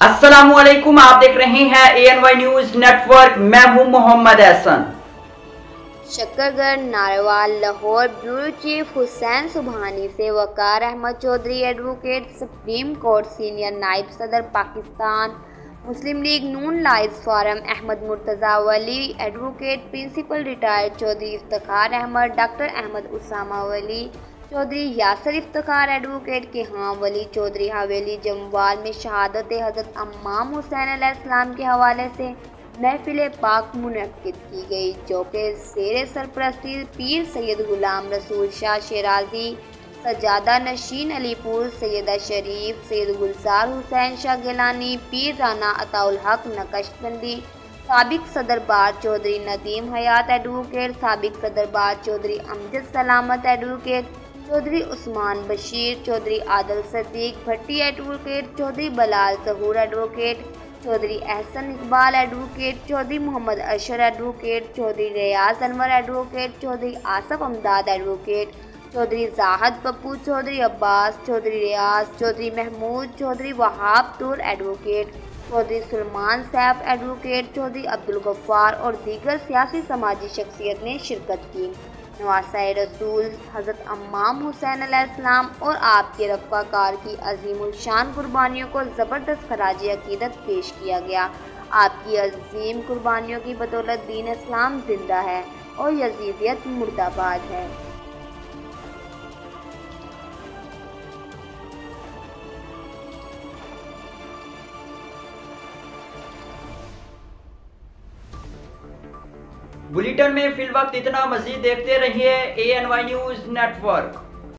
अस्सलामुअलैकुम, आप देख रहे हैं ANY न्यूज नेटवर्क। मैं हूं मोहम्मद एहसन। शक्करगढ़ नारवाल लाहौर ब्यूरो चीफ हुसैन सुबहानी से Waqar Ahmad Chaudhry advocate supreme court senior नायब सदर Pakistan Muslim League Noon lawyers forum Ahmad Murtaza Wali advocate principal retired Chaudhry Iftikhar Ahmad doctor Ahmad Usama Wali Chaudhry Yasir Iftikhar advocate के हाँ वली चौधरी हवेली जमवाल में शहादत हज़रत अम्माम हुसैन अलैहिस्सलाम के हवाले से महफिल पाक मुनक्किद की गई, जो कि शेर सरपरस्ती पीर सैयद गुलाम रसूल शाह शिराजी, सजादा नशीन अलीपुर, सैयदा शरीफ, सैयद गुलजार हुसैन शाह गिलानी, पीर राना अताउल हक नक्शबंदी, साबिक सदर बार चौधरी नदीम हयात एडवोकेट, साबिक सदर bar Chaudhry Amjad Salamat advocate, Chaudhry Usman Bashir, Chaudhry Adil Sadiq Bhatti advocate, Chaudhry Bilal Zahoor advocate, Chaudhry Ehsan Iqbal advocate, Chaudhry Mohammad Ashar advocate, Chaudhry Riaz Anwar advocate, Chaudhry Asif Imdad advocate, Chaudhry Zahid Pappu, Chaudhry Abbas, Chaudhry Riaz, Chaudhry Mahmood, Chaudhry Wahab Toor advocate, Chaudhry Suleman Saif advocate, Chaudhry Abdul Ghaffar और दीगर सियासी समाजी शख्सियत ने शिरकत की। नवासाए रसूल हज़रत अम्माम हुसैन अलैहिस्सलाम और आपके रफ़ाकार की अजीमुल शान कुर्बानियों को ज़बरदस्त खराज अकीदत पेश किया गया। आपकी अजीम कुर्बानियों की बदौलत दीन इस्लाम जिंदा है और यजीदियत मुर्दाबाद है। बुलेटिन में फिल वक्त इतना। मजीद देखते रहिए ANY न्यूज नेटवर्क।